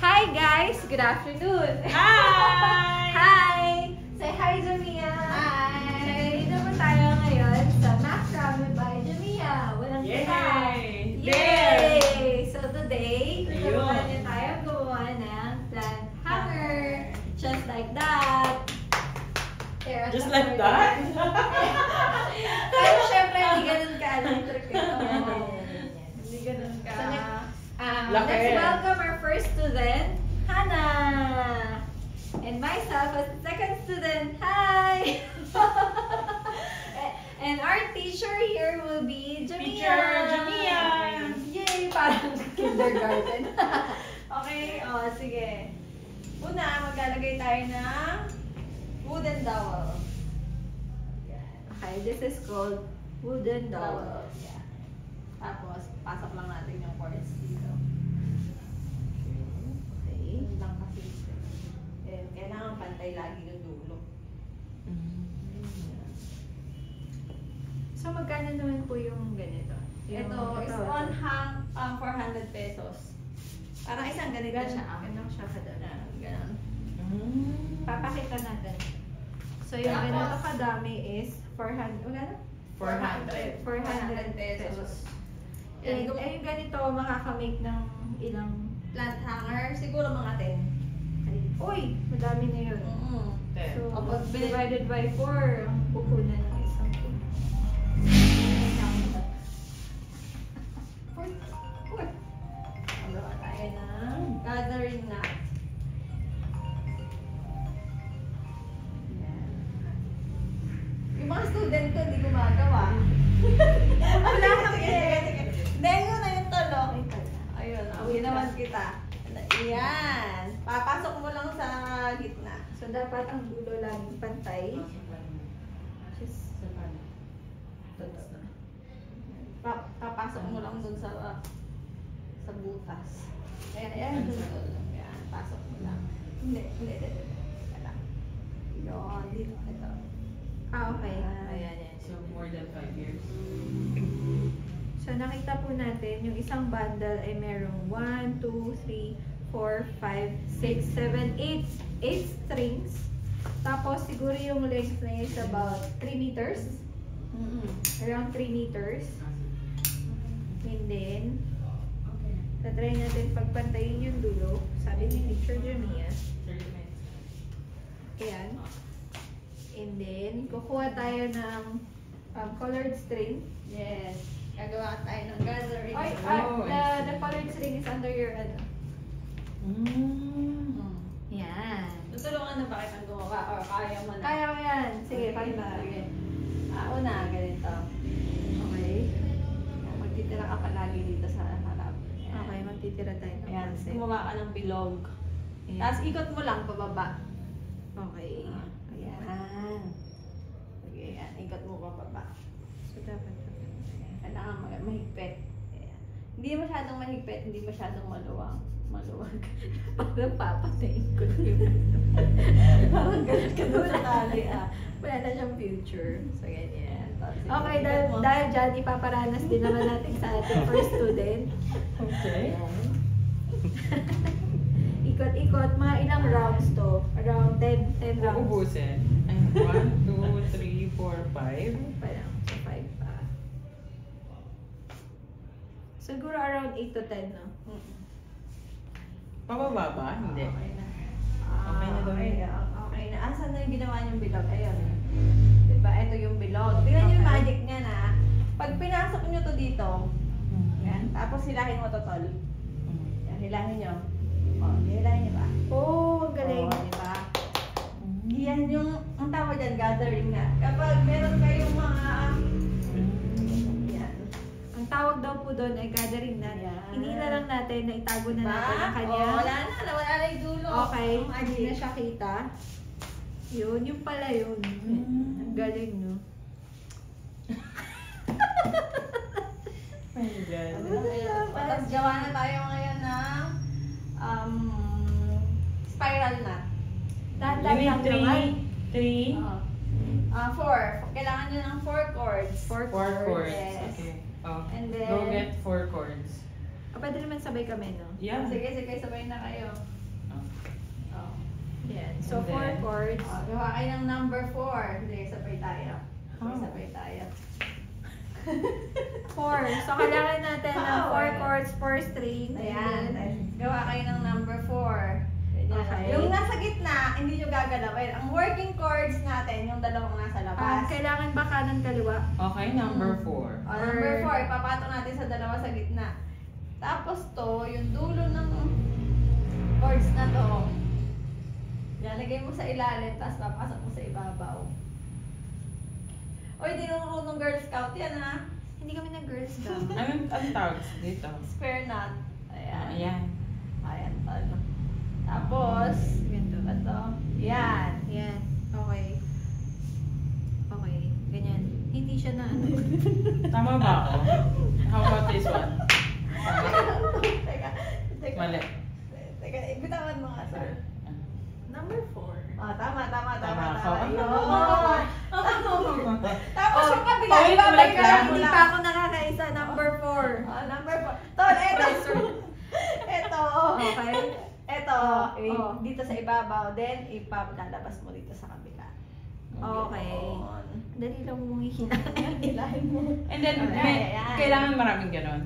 Hi guys! Good afternoon! Hi! Hi! Say hi, Jamia! Hi! So, dito po tayo ngayon sa Mac Ramen by Jamia. Walang Yay! kita! Yay! So today, tuturuan niyo tayo gumawa ng plant hanger. Just like that. Just like that? Pero syempre, hindi ganun ka-electric. Hindi ganun ka. Let's welcome our first student, Hannah. And myself as the second student, hi! And our teacher here will be Jamia. Teacher Jamia! Yay! Parang kindergarten. Okay. Sige. Una, maglalagay tayo ng wooden dowel. Okay, this is called wooden dowel. Yeah. Tapos, pasok lang natin yung cords dito. Okay. Yun lang kasi. Kailangan pantay lagi yung dulo. So, magkano naman po yung ganito? Ito is on hang 400 pesos. Parang isang ganito siya. Ganun siya kadami. Ganun. Papakita natin. So, yung ganito kadami is 400. Wala na? 400. 400 pesos. And yung ganito, makakamake ng ilang Plant hanger, siguro mga 10. Uy! Madami na yun. So, Kapag divided by 4, ang pupunan ng isang puno. Magawa tayo ng gathering knot. Yan. Yung mga student ko, hindi gumagawa. Wala kang sige. Dahil na yung tolo. Ayun, ginawan kita. Yan. Papasok mo lang sa gitna. So, dapat ang dulo laging pantay. Just, Papasok mo lang dun sa butas. Ayan, dun. Ayan, pasok mo lang. Hindi. Teka lang. Yun, dito. Ito. okay. Ayan. So more than 5 years. So, nakita po natin, yung isang bundle ay merong 1, 2, 3, 4, 5, 6, 7, 8 strings. Tapos, siguro yung length na is about 3 meters. Around 3 meters. And then, tatry natin pagpantayin yung dulo. Sabi ni Teacher Jamia. 30 minutes. Ayan. And then, kukuha tayo ng colored string. Yes. Gagawa tayo ng gathering. Ay, the colored string is under your ano. Yan. Tutulungan na ba kitang gumawa or kaya mo na? Kaya mo yan. Sige, pakita. Sige. Una, ganito. Okay. Magtitira ka palagi dito sa harap. Okay, magtitira tayo ng Ayan. concept. Gumawa ka ng bilog. Ayan. Tapos ikot mo lang pababa. Okay. Ayan. Sige, ayan. Ikot mo pababa. So, dapat Kailangan mahigpit. Ayan. Hindi masyadong mahigpit, hindi masyadong maluwag. Parang papatayin ko na yun. Parang ganun ka doon sa tali Wala na siyang future. So, ganyan. Okay, dahil dyan, ipaparanas din naman natin sa ating first student. Okay. Ikot-ikot, mga ilang rounds to? Around 10 rounds. Ubusin. 1, 2, 3, 4, 5. Pa lang, so 5 pa. Siguro around 8 to 10, no? Pababa ba? Hindi. Okay na. Okay na daw yun. Okay na. Asan na yung ginawa niyong bilog? Ayun. Diba? Ito yung bilog. Tingnan niyo yung magic niya na. Pag pinasok niyo to dito, yan. Tapos hilahin mo to, tol. Yan, hilahin niyo. Hilahin niyo ba? Oh, ang galing. Diba? Yan yung, ang tawag dyan, gathering na. Kapag meron kayong mga, yan. Ang tawag daw po doon ay gathering na. Yan. Hindi na lang natin na itago na Diba? natin ang kanya. Wala na. Wala na yung dulo. Okay, Ang hindi magic. na siya kita. Yun, yung pala yun. Ang galing, no? My God. Tapos gawa na tayo ngayon ng spiral knot. Dahan-dahan lang naman. 3. 4. Kailangan nyo ng 4 chords. 4 chords. Yes. Okay. Oh. And then, Go get 4 chords. Pwede naman sabay kami, no? Yeah. Sige, sabay na kayo. Oh. Oh. Yan. So, And then- 4 chords. Gawa kayo ng number 4. Sige, sabay tayo. How? Sabay tayo. 4. So, kailangan natin ng 4 Power. chords, 4 strings. Ayan. Gawa kayo ng number 4. Okay. Yung nasa gitna, hindi nyo gagalawin. Ang working chords natin, yung dalawang nasa labas. Kailangan ba kanan kaliwa? Okay, number 4. Number 4, ipapatong natin sa dalawa sa gitna. Tapos to, yung dulo ng chords na to, lalagay mo sa ilalim, tapos papasok mo sa ibabaw. Oy, di nung Girl Scout yan ha. Hindi kami na Girl Scout. Anong tawag dito? Square knot. Ayan. Ayan. Ayan, talo. Tapos, Ganito. ito. Yan. Yan. Okay. Okay. Ganyan. Hindi siya na ano. Tama ba ako? How about this one? Teka. Mali. Teka, ibitawan mo nga, sir. Number 4. Oh, tama. Tama ako. Yun. Tapos yung kabila, Wait, ibabalik wait ka lang. lang Hindi mula. pa ako nakakaisa. Number 4. Oh, number 4. Tol, eto. Eto. Okay. Eto. Oh. Dito sa ibabaw. Then, lalabas mo dito sa kabila. Okay. Yun. Dali lang mong hihilahin. Hilahin mo. And then, Okay, ayan. kailangan maraming ganon.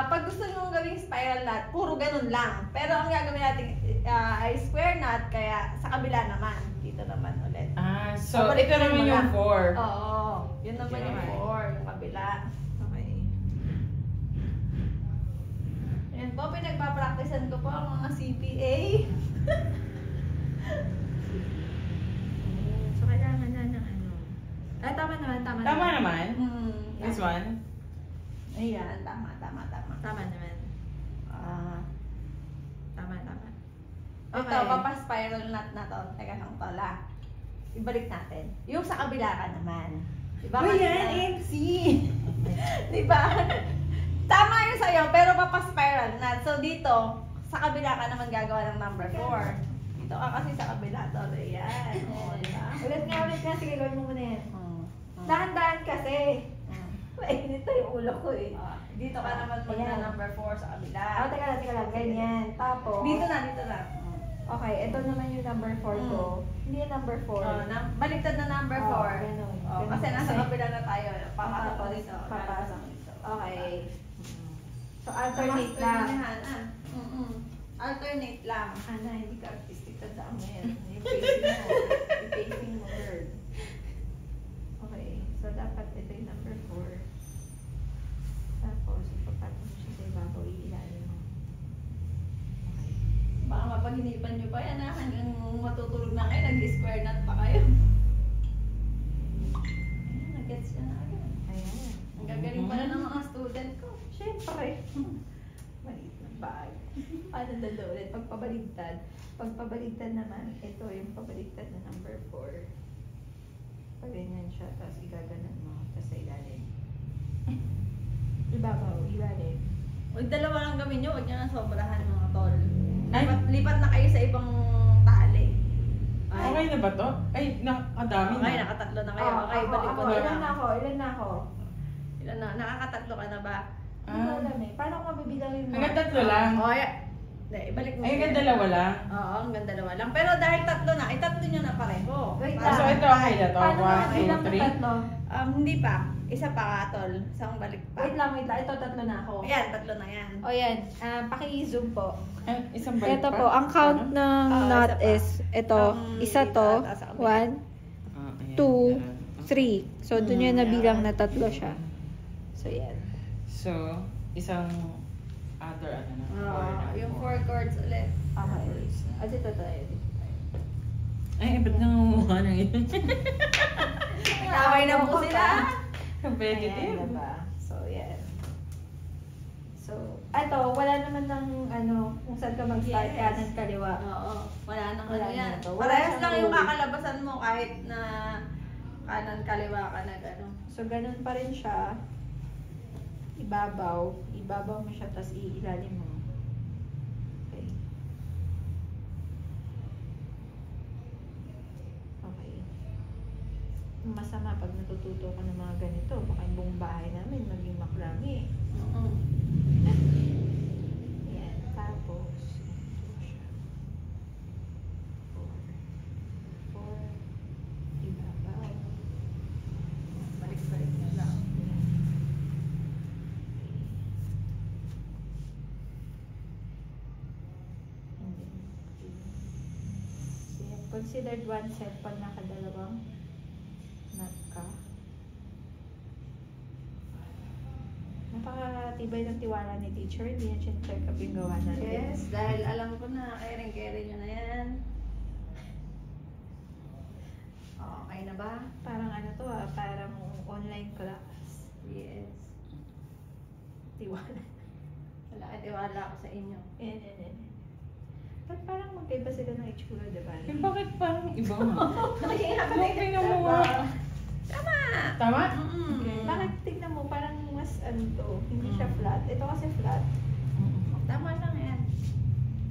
Pag gusto nyo gawing spiral knot, puro ganun lang. Pero ang gagawin natin ay square knot, kaya sa kabila naman. Dito naman ulit. So, Babalik ito naman mo yung lang. 4. Oo. Yun naman yung Okay. 4, yung kabila. Okay. Yan po, pinagpapracticean ko po ang mga CPA. So, kailangan na ng ano. Tama naman. Tama naman. Yan. This one. Ayan, tama. Tama naman. Tama. Ito, papaspiral knot na to. Teka lang, tola. Ibalik natin. Yung sa kabila ka naman. Diba? MC! Diba? Tama yun sa'yo, pero papaspiral knot. So dito, sa kabila ka naman gagawa ng number 4. Dito ka kasi sa kabila, tola. Ayan. O, diba? Ulit nga. Sige, gawin mo muna yan. Mm. Dahan-dahan kasi. Mainit na yung ulo ko eh. Dito ka naman Ayan. magna number 4 sa kabila. Teka lang. Ganyan. Tapos, Dito na. okay, ito naman yung number 4 ko. Hindi yung number 4. Baliktad na number 4. Ganun. Kasi nasa kabila na tayo. Papasok ko Tapos, dito. papasok. dito. Okay. So, alternate lang. Alternate lang. Ana, hindi ka artistic. Tandaan mo yan. Yung pacing mo. Yung pacing mo, girl. Okay. So, dapat ito yung number 4. Tapos, ipapatong mo siya sa ibabaw. Iilalim mo. Okay. Baka mapag-inipan nyo pa yan ha. Hanggang matutulog na kayo, nag-square knot pa kayo. Ayan, nag-gets ka na agad. Ayan. Ang gagaling pala ng mga student ko. Siyempre. Maliit na bag. Paano dalo ulit? Pagpabaligtad. Pagpabaligtad naman, ito yung pabaligtad na number 4. Pag ganyan siya, tapos igaganan mo, tapos sa ilalim. Ibabaw, ilalim. Huwag dalawa lang gawin nyo, huwag nyo na sobrahan mga tol. Ay. Lipat na kayo sa ibang tali. Okay na ba to? Ay, nakadami Okay, na. nakatatlo na kayo. Oh, Okay, balik ko na Ilan lang. na ako? Ilan na ako? Ilan na? Nakakatatlo ka na ba? Hindi ko alam eh. Paano ko mabibilang yung Hanggang 3 lang. Okay. Hindi, ibalik mo. Ay, hanggang yan. 2 lang. Oo, hanggang 2 lang. Pero dahil 3 na, itatlo nyo na pareho. Wait Ah, so lang. ito okay na to? Paano 1, mabibilang 2, ng 3? tatlo? Hindi pa. Isa pa ka, tol. Isang balik pa. Wait lang. Ito, tatlo na ako. Ayan, 3 na yan. O yan, paki-zoom po. Ay, isang balik Ito pa? po, ang count Ano? ng Oo, knot isa pa. is, ito, isa to, taas sa kabila. 1, Ah, ayan. 2, Ganun. 3. So, dun yun nabilang na tatlo siya. So, yan. So, isang other ano na. Yung 4 chords ulit. Okay. At ito tayo. Ay, ba't nangunguha ng yun? Nag-away na po sila. Competitive. Ayan, diba? So, yan. So, ito, wala naman ng ano, kung saan ka mag-start, Yes. kanan, kaliwa. Oo. Wala nang Wala ano yan. na to. Wala Parehas siyang lang yung rule. kakalabasan mo kahit na kanan kaliwa ka na gano'n. So, ganun pa rin siya. Ibabaw. Ibabaw mo siya, tapos iilalim mo. Okay. Okay. Masama pag natututo ka ng mga ganito. Baka yung buong bahay namin maging makrami. Oo. Ayan. Considered one set pag nakadalawang nut ka. Napakatibay ng tiwala ni teacher. Hindi yan siya check up yung gawa natin. Yes, dahil alam ko na, kairing-kairing nyo na yan. Okay na ba? Parang ano to parang online class. Yes. Tiwala. Wala, tiwala ako sa inyo. Yan. Ba't parang magkaiba sila ng itsura, diba? Eh, bakit parang iba nga? Okay na mo. Tama! Tama? Okay. Bakit tignan mo, parang mas ano to, hindi siya flat. Ito kasi flat. Tama lang yan.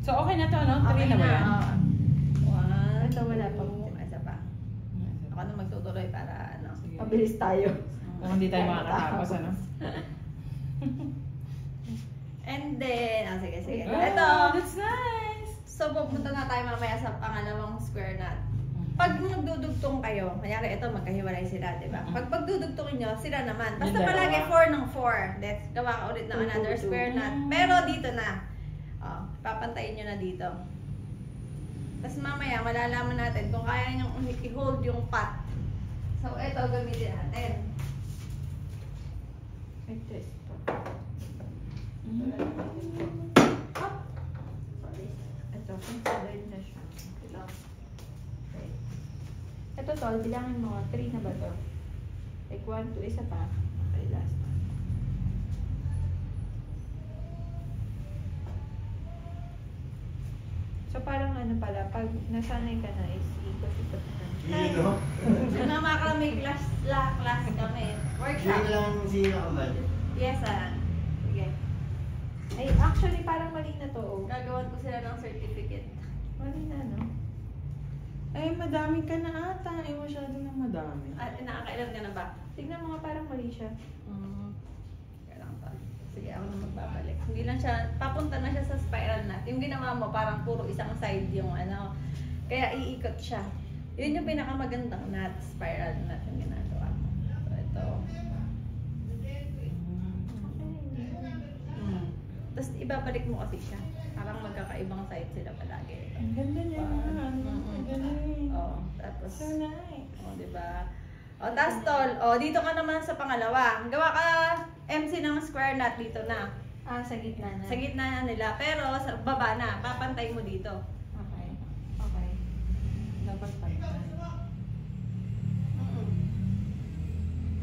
So, okay na to, no? 3 na ba yan? One, Ito wala pa. Isa pa. Ako na magtutuloy para ano. Sige. Mabilis tayo. Kung hindi tayo makakatapos, ano? And then, sige. Oh, Ito. that's nice! So, pupunta na tayo mamaya sa pangalawang square nut. Pag magdudugtong kayo, kanyari ito, magkahiwalay sila, di ba? Pag magdudugtongin nyo, sila naman. Basta Yung palagi dalawa. 4 ng 4. Let's gawa ka ulit ng Two, another two, two. square nut. Pero dito na. Oh, papantayin nyo na dito. Tapos mamaya, malalaman natin kung kaya nyo i-hold yung pot. So, ito, gamitin natin. Ito is pa. Hop! Sorry. Ito, considered na siya. Okay. Ito tol, bilangin mo, 3 na ba to? Like 1, 2, isa pa. Okay, last one. So parang ano pala, pag nasanay ka na is ikot-ikot na. Sino? Mga mga may class kami. Workshop. Sino lang sino ka ba? Yes, sige. Ay, actually parang mali na to. Oh. Gagawan ko sila ng certificate. Mali na, no? Eh, madami ka na ata. Eh, masyado na madami. At nakakailan ka na ba? Tignan mo nga, parang mali siya. Kailangan pa. Sige, ako na magbabalik. Hindi lang siya, papunta na siya sa spiral nut. Yung ginawa mo, parang puro isang side yung ano. Kaya iikot siya. Yun yung pinakamagandang nut, spiral nut yung ginagawa mo. So, ito. Tapos ibabalik mo kasi siya. Parang magkakaibang side sila palagi. Ang ganda niya. Ang galing. Oh, tapos, So nice. oh, diba? O, tapos tol, o, dito ka naman sa pangalawa. Gawa ka MC ng square nut dito na. Ah, sa gitna na. Sa gitna na nila, pero sa baba na, papantay mo dito. Okay. Okay. Dapat pantay.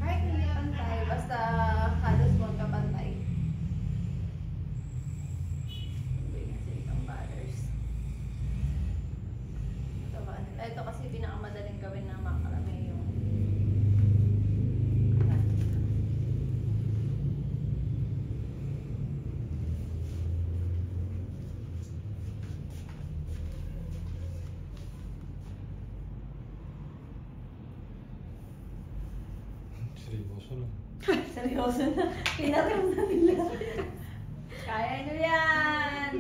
Kahit hindi pantay, basta halos magkapantay. Hindi kasi itong ballers. Ito kasi pinakamadaling gawin na makarami yung Seryoso lang. seryoso na. Pinatang na nila. Kaya nyo yan!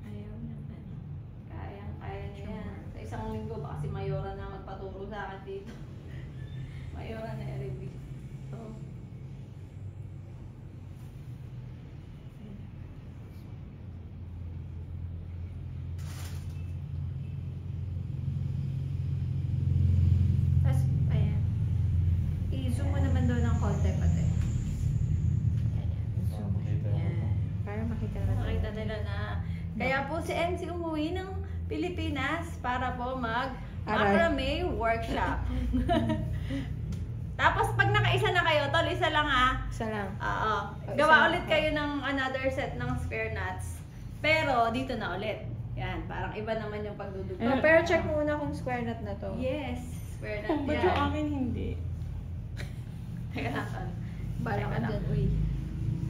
Ayaw naman. Kaya nyo yan. Sa isang linggo, baka si Mayora na magpaturo sa akin dito. Mayora na i-review. So, Tapos, ayan. I-zoom mo naman doon ng konti pati. Ayan, yan. Para makita mo. Yan. Para makita naman. makita nila na. Kaya po si MC umuwi ng Pilipinas para po mag-macrame workshop. Tapos pag nakaisa na kayo, tol, isa lang ha. Isa lang. Oo. Isa Gawa lang ulit po. kayo ng another set ng square nuts. Pero dito na ulit. Yan, parang iba naman yung pagdudugtong. Oh, pero check mo muna kung square nut na to. Yes, square Kung nut ba't yung yan. akin hindi? Teka lang, tol. Bala ka Teka lang. dyan, uy.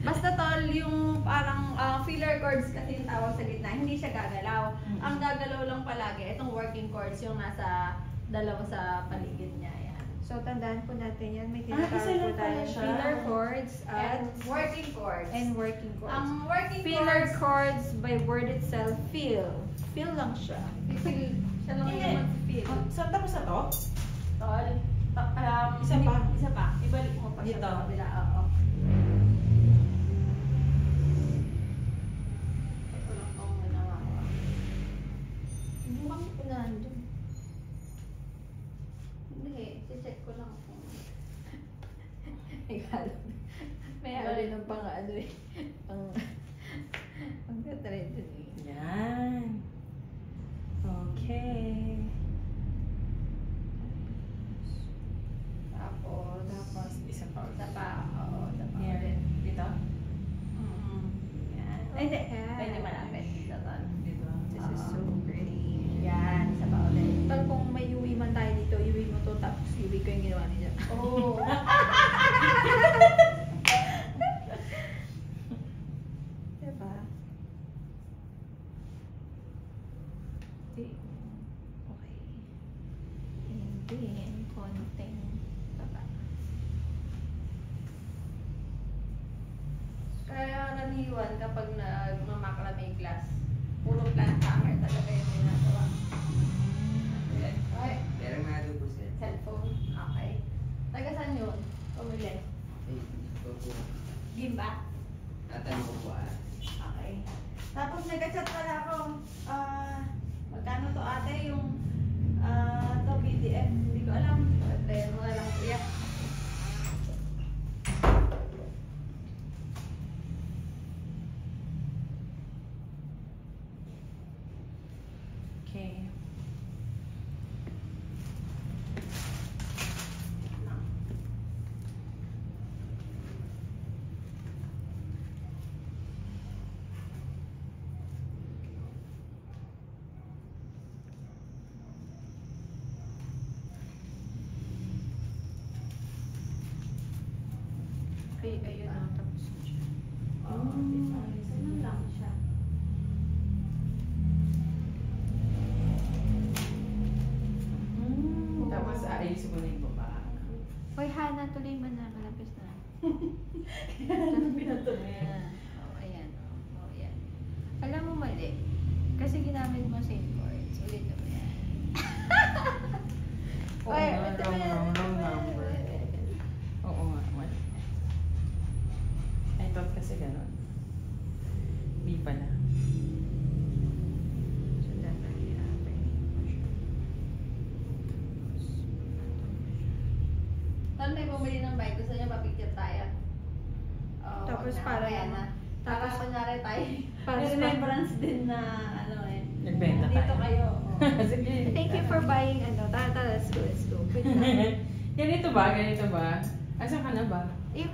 Basta tol, yung parang filler chords kasi yung tawag sa gitna, hindi siya gagalaw. Ang gagalaw lang palagi, itong working chords yung nasa dalawa sa paligid niya. Yan. So, tandaan po natin yan. May isa tinatawag po lang tayo pala siya. filler chords And at working chords. and working chords. Ang working Filler chords, chords by word itself, feel. Feel lang siya. feel. Siya lang Hindi. yung mag-feel. Saan tapos na to? Tol, Isa pa? Isa pa. Ibalik mo pa siya Dito? sa kabila. Oo. Ito lang tong ginawa ko. Ay, hindi. Yan. Medyo malapit. Dito, Tol. Dito. This is so pretty. Yan, isa pa ulit. Tol, kung may iuwi man tayo dito, iuwi mo to, tapos iuwi ko yung ginawa niya. Oh. Diba? Okay. And then, konting baba. Kaya naniwan kapag nagmamaklamay class. Puro plant hammer talaga yung ginagawa. Ayan. Ay, Pero nga doon po sir. cellphone. Okay. Taga saan yun? Pumili. Ay, ito po. Gimba? Tatanong ko po Okay. Tapos nag-chat pala ako. Magkano to ate yung to BDF? Hindi ko alam. Tayo mo na lang kuya. Okay. Ay, ayun na, tapos na siya. Ganun lang siya. Tapos ayusin ko na yung baba. Hoy, Hana, tuloy mo na. Malapis na. Pinatuloy. Ayan. Oh, ayan. Oh, ayan. Alam mo mali. Kasi ginamit mo same chords. Ulit mo yan. Oo nga, wrong number. Oo nga, mali. I thought kasi gano'n. B pala. So, dapat i-alternate mo siya. Tal, may bumili ng bike. Gusto niya mapicture tayo. Oh, Tapos wag na. para Kaya naman- na. Para tapos- kunyari tayo. Para May sa- remembrance din na ano eh. Nagbenta Dito tayo. kayo. Oh. Sige. Thank you for buying ano. Tara, let's go, let's go. Good luck. Ganito ba? Ganito ba? Asan ka na ba? Yung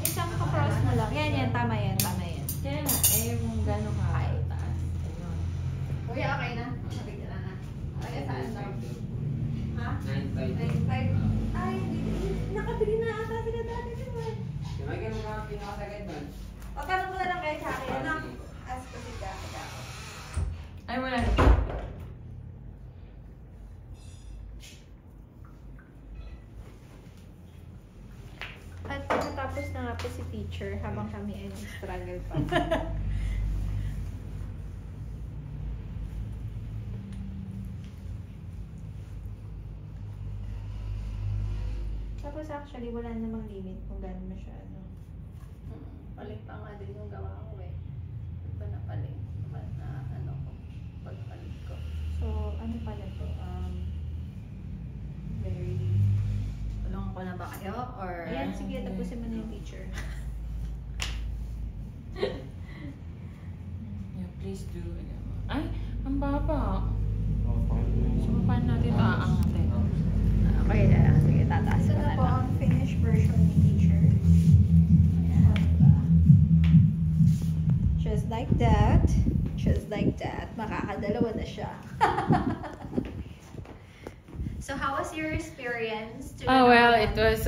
isang pa-cross mo lang. Yan, tama yan, tama yan. Kaya nga, eh, yung gano'n ka taas. Ayun. Kuya, okay na? Napicture na. Okay, saan daw? Ha? 9.5. 9.5. Ay, nakabili na ata sila dati naman. May ganun ka pinakasagad doon. O, tanong mo na lang kayo sa akin. Ano? Ask ko si Kaka. Ay, wala. At natapos na nga po si teacher habang kami ay nag-struggle pa. Tapos actually, wala namang limit kung gano'n mo siya, ano. Palit pa nga din yung gawa ko eh. Iba na palit. Na ano ko. Pagpalit ko. So, ano pala to? Very... Tulungan ko na ba kayo? Or... Ayan, sige, tapusin mo na yung teacher. Yeah, please do. Ay, ang baba. Oo, So, paano natin ito aangatin? Okay na lang. Sige, tataas Ito ko na na po lang. ang finished version ni teacher. Ayan. Just like that. Just like that. Makakadalawa na siya. So, how was your experience? to Oh, well, learn? it was,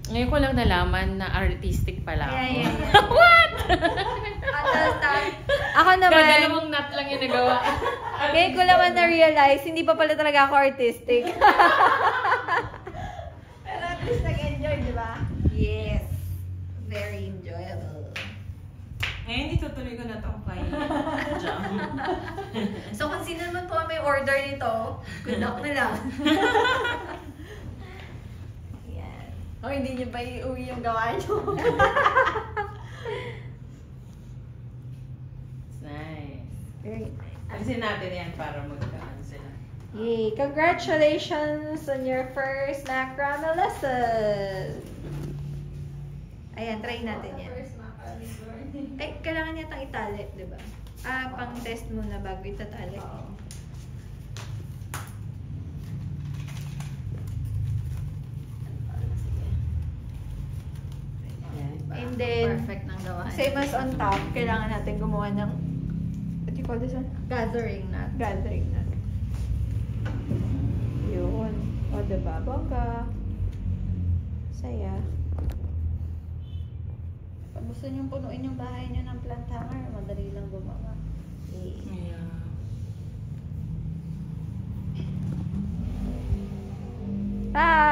ngayon ko lang nalaman na artistic pala ako. Yeah. What? Ako naman, Dalawang nut lang yung nagawa. ngayon ko naman na-realize, hindi pa pala talaga ako artistic. Pero at least nag-enjoy, di ba? Yes. Very enjoyable. Eh, hindi tutuloy ko na ito kay Jam. So, kung sino naman po ang may order nito, good luck na lang. Yan. O, hindi niyo ba iuwi yung gawa niyo? It's nice. Very nice. Alisin natin yan para magkaan sila. Yay! Congratulations on your first macrame lesson! Ayan, try natin yan. First macrame learning. Eh, kailangan yatang itali, di ba? Pang test muna bago itatali. Oo. Sige. Ayan. And then, Perfect ng ginagawa niya. Same as on top, kailangan natin gumawa ng, what do you call this one? Gathering nut. Gathering na. Yun. O, diba? Bongga. Saya. Pag gusto niyong punuin yung bahay niyo ng plant hanger, madali lang gumawa. Eh, Yeah. Bye!